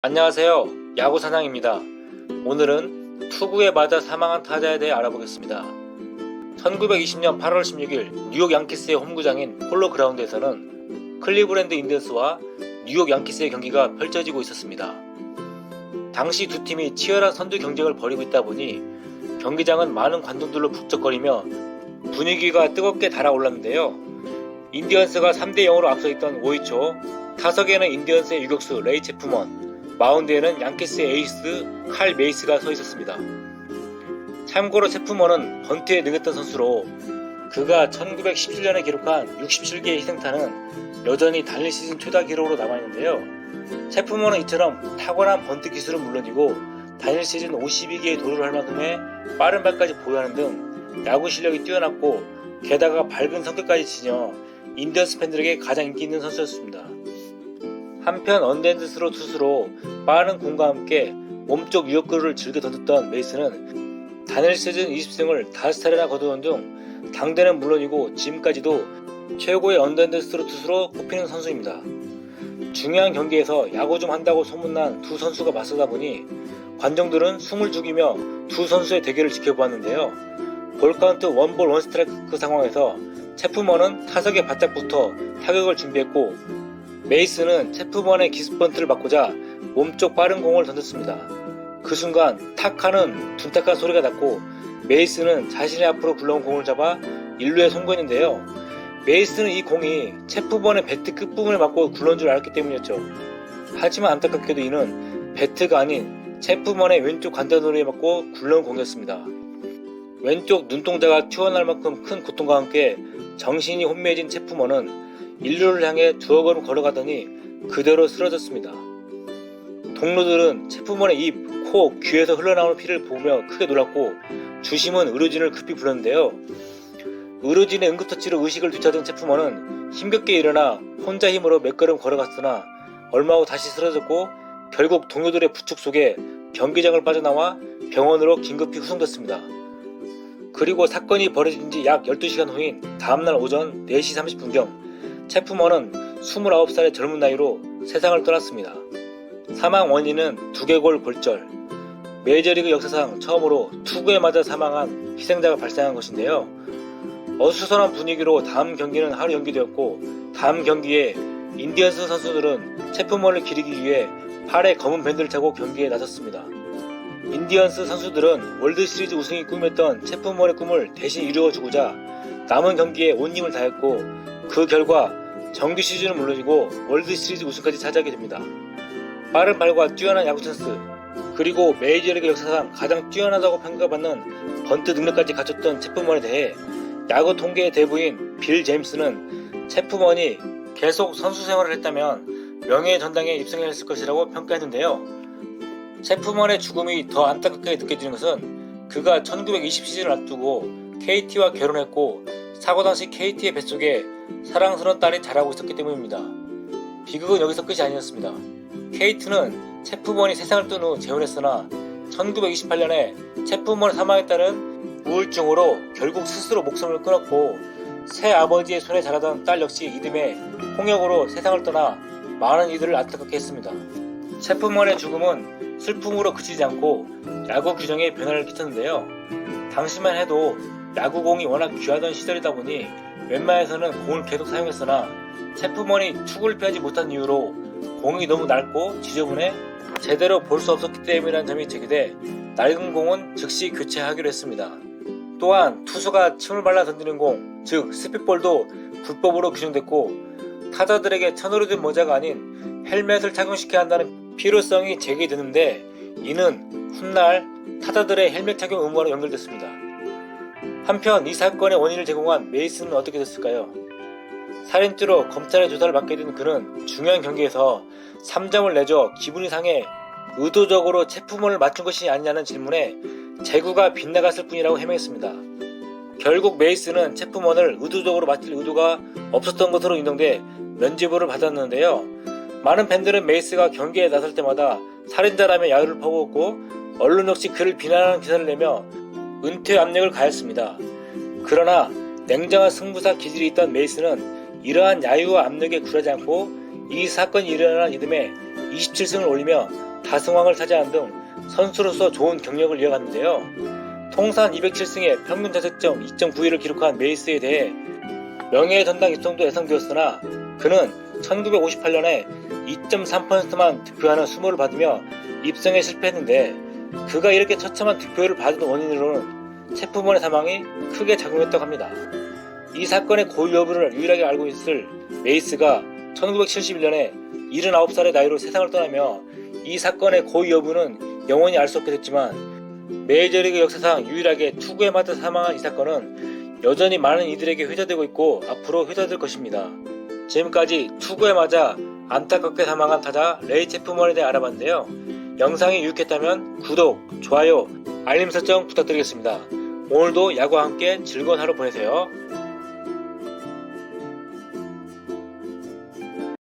안녕하세요. 야구사냥입니다. 오늘은 투구에 맞아 사망한 타자에 대해 알아보겠습니다. 1920년 8월 16일 뉴욕 양키스의 홈구장인 폴로그라운드에서는 클리브랜드 인디언스와 뉴욕 양키스의 경기가 펼쳐지고 있었습니다. 당시 두 팀이 치열한 선두 경쟁을 벌이고 있다 보니 경기장은 많은 관중들로 북적거리며 분위기가 뜨겁게 달아올랐는데요. 인디언스가 3대0으로 앞서 있던 5회 초 타석에는 인디언스의 유격수 레이 체프먼, 마운드에는 양키스의 에이스 칼 메이스가 서 있었습니다. 참고로 체프먼은 번트에 능했던 선수로 그가 1917년에 기록한 67개의 희생타는 여전히 단일 시즌 최다 기록으로 남아있는데요. 체프먼은 이처럼 탁월한 번트 기술은 물론이고 단일 시즌 52개의 도루를 할 만큼의 빠른 발까지 보유하는 등 야구 실력이 뛰어났고 게다가 밝은 성격까지 지녀 인디언스 팬들에게 가장 인기 있는 선수였습니다. 한편 언핸드 스로 투수로 빠른 공과 함께 몸쪽 유격구를 즐겨 던졌던 메이스는 단일 시즌 20승을 5차례나 거두는 등 당대는 물론이고 지금까지도 최고의 언핸드 스로 투수로 꼽히는 선수입니다. 중요한 경기에서 야구 좀 한다고 소문난 두 선수가 맞서다 보니 관중들은 숨을 죽이며 두 선수의 대결을 지켜보았는데요. 볼카운트 원볼 원스트라이크 상황에서 체프먼은 타석에 바짝 붙어 타격을 준비했고 메이스는 체프먼의 기습번트를 막고자 몸쪽 빠른 공을 던졌습니다. 그 순간 탁 하는 둔탁한 소리가 났고 메이스는 자신의 앞으로 굴러온 공을 잡아 1루에 송구했는데요. 메이스는 이 공이 체프먼의 배트 끝부분을 맞고 굴러온 줄 알았기 때문이었죠. 하지만 안타깝게도 이는 배트가 아닌 체프먼의 왼쪽 관자놀이에 맞고 굴러온 공이었습니다. 왼쪽 눈동자가 튀어나올 만큼 큰 고통과 함께 정신이 혼미해진 체프먼은 1루를 향해 두어 걸음 걸어가더니 그대로 쓰러졌습니다. 동료들은 체프먼의 입, 코, 귀에서 흘러나오는 피를 보며 크게 놀랐고 주심은 의료진을 급히 불렀는데요. 의료진의 응급처치로 의식을 되찾은 체프먼은 힘겹게 일어나 혼자 힘으로 몇 걸음 걸어갔으나 얼마 후 다시 쓰러졌고 결국 동료들의 부축 속에 경기장을 빠져나와 병원으로 긴급히 후송됐습니다. 그리고 사건이 벌어진 지 약 12시간 후인 다음날 오전 4시 30분경 체프먼은 29살의 젊은 나이로 세상을 떠났습니다. 사망 원인은 두개골 골절. 메이저리그 역사상 처음으로 투구에 맞아 사망한 희생자가 발생한 것인데요. 어수선한 분위기로 다음 경기는 하루 연기되었고 다음 경기에 인디언스 선수들은 체프먼을 기리기 위해 팔에 검은 밴드를 차고 경기에 나섰습니다. 인디언스 선수들은 월드시리즈 우승이 꿈이었던 체프먼의 꿈을 대신 이루어주고자 남은 경기에 온 힘을 다했고 그 결과 정규 시즌은 물론이고 월드시리즈 우승까지 차지하게 됩니다. 빠른 발과 뛰어난 야구 센스 그리고 메이저리그 역사상 가장 뛰어나다고 평가받는 번트 능력까지 갖췄던 체프먼에 대해 야구 통계의 대부인 빌 제임스는 체프먼이 계속 선수 생활을 했다면 명예의 전당에 입성했을 것이라고 평가했는데요. 체프먼의 죽음이 더 안타깝게 느껴지는 것은 그가 1920 시즌을 앞두고 KT와 결혼했고 사고 당시 KT의 뱃속에 사랑스러운 딸이 자라고 있었기 때문입니다. 비극은 여기서 끝이 아니었습니다. KT는 체프먼이 세상을 뜬 후 재혼했으나 1928년에 체프먼의 사망에 따른 우울증으로 결국 스스로 목숨을 끊었고 새 아버지의 손에 자라던 딸 역시 이듬해 홍역으로 세상을 떠나 많은 이들을 안타깝게 했습니다. 체프먼의 죽음은 슬픔으로 그치지 않고 야구 규정에 변화를 끼쳤는데요. 당시만 해도 야구공이 워낙 귀하던 시절이다 보니 웬만해서는 공을 계속 사용했으나 체프먼이 투구를 피하지 못한 이유로 공이 너무 낡고 지저분해 제대로 볼 수 없었기 때문이라는 점이 제기돼 낡은 공은 즉시 교체하기로 했습니다. 또한 투수가 침을 발라 던지는 공, 즉 스핏볼도 불법으로 규정됐고 타자들에게 천으로 모자가 아닌 헬멧을 착용시켜야 한다는 필요성이 제기되는데 이는 훗날 타자들의 헬멧 착용 의무화로 연결됐습니다. 한편 이 사건의 원인을 제공한 메이스는 어떻게 됐을까요? 살인죄로 검찰의 조사를 받게 된 그는 중요한 경기에서 3점을 내줘 기분이 상해 의도적으로 체프먼을 맞춘 것이 아니냐는 질문에 재구가 빗나갔을 뿐이라고 해명했습니다. 결국 메이스는 체프먼을 의도적으로 맞힐 의도가 없었던 것으로 인정돼 면죄부를 받았는데요. 많은 팬들은 메이스가 경기에 나설 때마다 살인자라며 야유를 퍼부었고 언론 역시 그를 비난하는 기사를 내며 은퇴 압력을 가했습니다. 그러나 냉정한 승부사 기질이 있던 메이스는 이러한 야유와 압력에 굴하지 않고 이 사건이 일어난 이듬해 27승을 올리며 다승왕을 차지한 등 선수로서 좋은 경력을 이어갔는데요. 통산 207승에 평균 자책점 2.91을 기록한 메이스에 대해 명예의 전당 입성도 예상되었으나 그는 1958년에 2.3%만 득표하는 수모를 받으며 입성에 실패했는데, 그가 이렇게 처참한 득표율을 받은 원인으로는 체프먼의 사망이 크게 작용했다고 합니다. 이 사건의 고의 여부를 유일하게 알고 있을 메이스가 1971년에 79살의 나이로 세상을 떠나며 이 사건의 고의 여부는 영원히 알 수 없게 됐지만, 메이저리그 역사상 유일하게 투구에 맞아 사망한 이 사건은 여전히 많은 이들에게 회자되고 있고 앞으로 회자될 것입니다. 지금까지 투구에 맞아 안타깝게 사망한 타자 레이 체프먼에 대해 알아봤는데요. 영상이 유익했다면 구독, 좋아요, 알림 설정 부탁드리겠습니다. 오늘도 야구와 함께 즐거운 하루 보내세요.